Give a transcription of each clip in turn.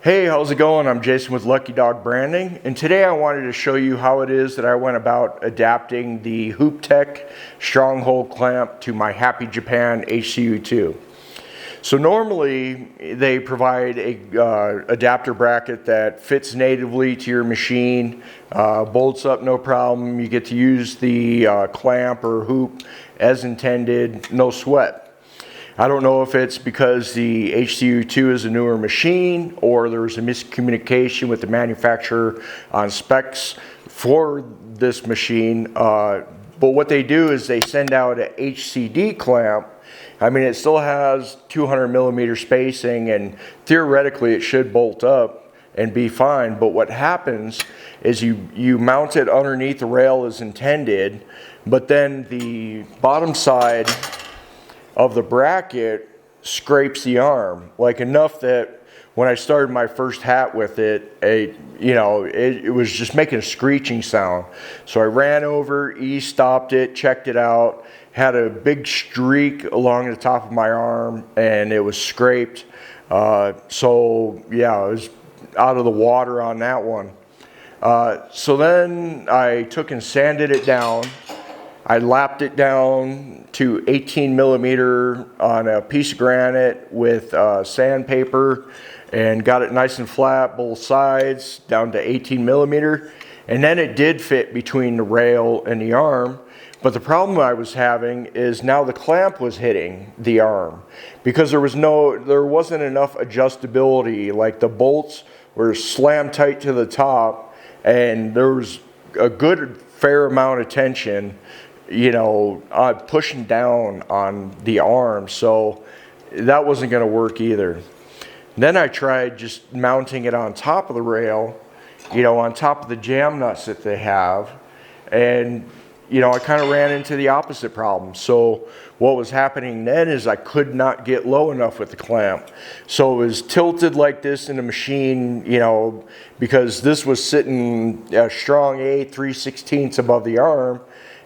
Hey, how's it going? I'm Jason with Lucky Dog Branding, and today I wanted to show you how it is that I went about adapting the HoopTech Stronghold clamp to my Happy Japan HCU2. So normally they provide a adapter bracket that fits natively to your machine, bolts up no problem. You get to use the clamp or hoop as intended, no sweat. I don't know if it's because the HCU2 is a newer machine or there was a miscommunication with the manufacturer on specs for this machine. But what they do is they send out an HCD clamp. I mean, it still has 200 millimeter spacing and theoretically it should bolt up and be fine. But what happens is you mount it underneath the rail as intended, but then the bottom side of the bracket scrapes the arm, like enough that when I started my first hat with it, it was just making a screeching sound. So I ran over, stopped it, checked it out, had a big streak along the top of my arm, and it was scraped. So yeah, I was out of the water on that one. So then I took and sanded it down. I lapped it down to 18 millimeter on a piece of granite with sandpaper and got it nice and flat, both sides, down to 18 millimeter. And then it did fit between the rail and the arm. But the problem I was having is now the clamp was hitting the arm because there wasn't enough adjustability. Like the bolts were slammed tight to the top and there was a good fair amount of tension pushing down on the arm, so that wasn't going to work either. Then I tried just mounting it on top of the rail, on top of the jam nuts that they have, and I kind of ran into the opposite problem. So what was happening then is I could not get low enough with the clamp. So it was tilted like this in the machine, because this was sitting a strong 3/16 above the arm,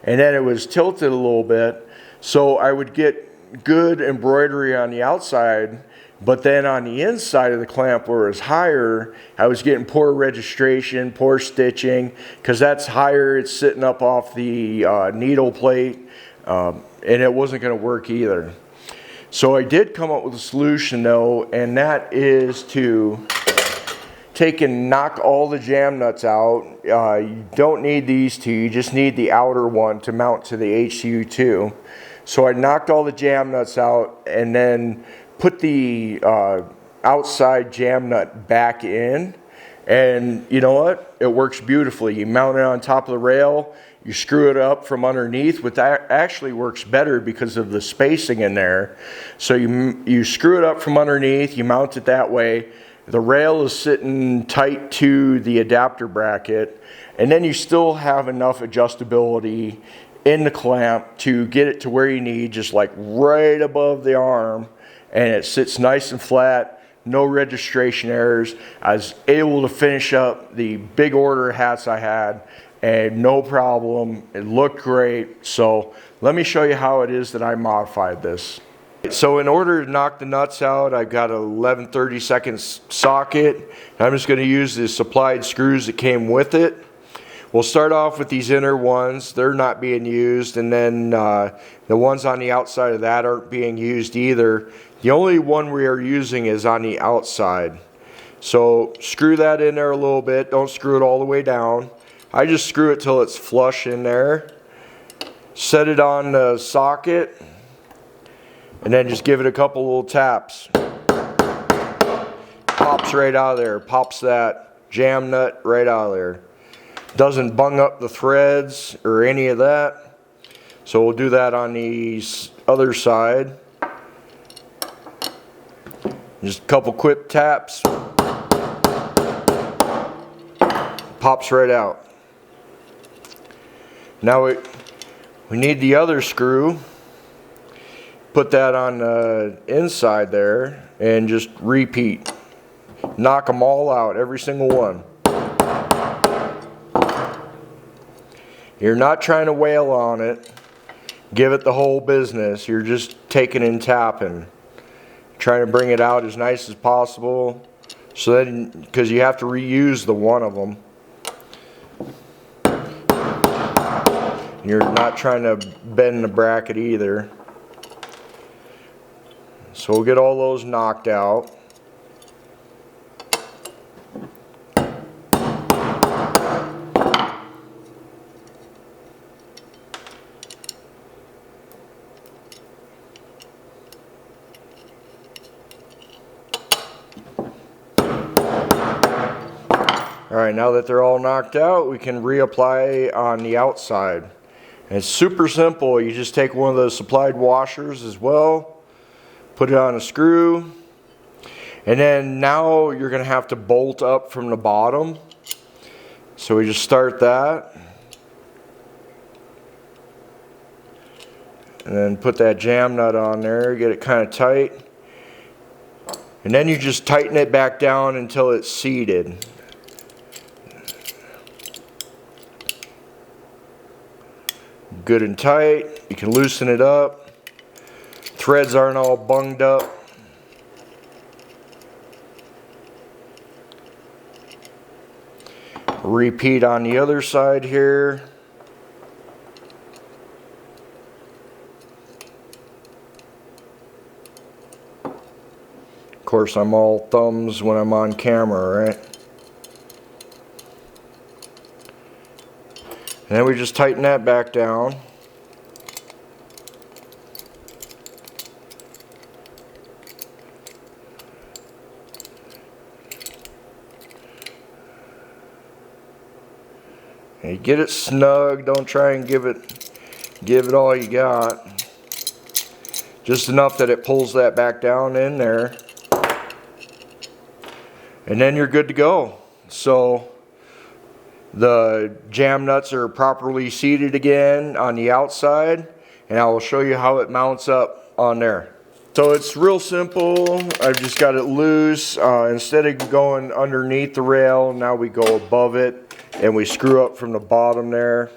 and then it was tilted a little bit. So I would get good embroidery on the outside, but then on the inside of the clamp where it was higher, I was getting poor registration, poor stitching, because that's higher, it's sitting up off the needle plate, and it wasn't going to work either. So I did come up with a solution though, and that is to take and knock all the jam nuts out. You don't need these two, you just need the outer one to mount to the HCU2. So I knocked all the jam nuts out and then put the outside jam nut back in, and you know what? It works beautifully. You mount it on top of the rail, you screw it up from underneath, which actually works better because of the spacing in there. So you screw it up from underneath, you mount it that way. The rail is sitting tight to the adapter bracket, and then you still have enough adjustability in the clamp to get it to where you need, just like right above the arm, and it sits nice and flat, no registration errors. I was able to finish up the big order of hats I had, and no problem. It looked great. So let me show you how it is that I modified this. So in order to knock the nuts out, I've got an 11/32 socket. I'm just going to use the supplied screws that came with it. We'll start off with these inner ones. They're not being used, and then the ones on the outside of that aren't being used either. The only one we are using is on the outside. So screw that in there a little bit. Don't screw it all the way down. I just screw it till it's flush in there. Set it on the socket, and then just give it a couple little taps. Pops right out of there. Pops that jam nut right out of there. Doesn't bung up the threads or any of that. So we'll do that on the other side. Just a couple quick taps. Pops right out. Now we need the other screw. Put that on the inside there and just repeat. Knock them all out, every single one. You're not trying to wail on it, give it the whole business. You're just taking and tapping, trying to bring it out as nice as possible So then, because you have to reuse the one of them. You're not trying to bend the bracket either. So we'll get all those knocked out. Alright, now that they're all knocked out, we can reapply on the outside. And it's super simple. You just take one of those supplied washers as well, put it on a screw, and then now you're going to have to bolt up from the bottom. So we just start that. And then put that jam nut on there, get it kind of tight. And then you just tighten it back down until it's seated. Good and tight. You can loosen it up. Threads aren't all bunged up. Repeat on the other side here. Of course, I'm all thumbs when I'm on camera, right? And then we just tighten that back down. And you get it snug. Don't try and give it all you got. Just enough that it pulls that back down in there. And then you're good to go. So the jam nuts are properly seated again on the outside, and I will show you how it mounts up on there. So it's real simple. I've just got it loose. Instead of going underneath the rail, now we go above it and we screw up from the bottom there.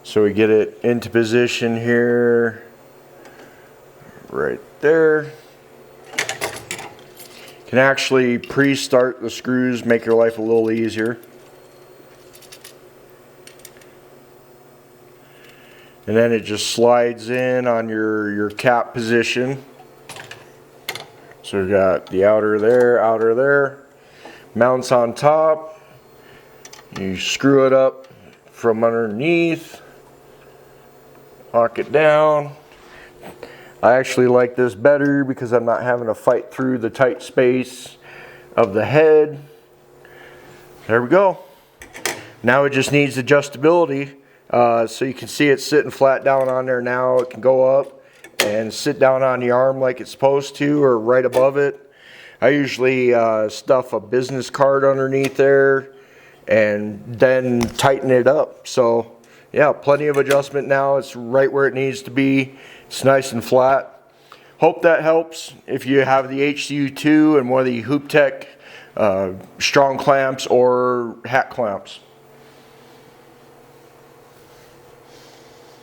So we get it into position here, right there. Can actually pre-start the screws, make your life a little easier. And then it just slides in on your cap position. So we've got the outer there, mounts on top. You screw it up from underneath, lock it down. I actually like this better because I'm not having to fight through the tight space of the head. There we go. Now it just needs adjustability. So you can see it sitting flat down on there now. It can go up and sit down on the arm like it's supposed to, or right above it. I usually stuff a business card underneath there and then tighten it up. So yeah, plenty of adjustment now. It's right where it needs to be. It's nice and flat. Hope that helps. If you have the HCU2 and one of the HoopTech strong clamps or hat clamps.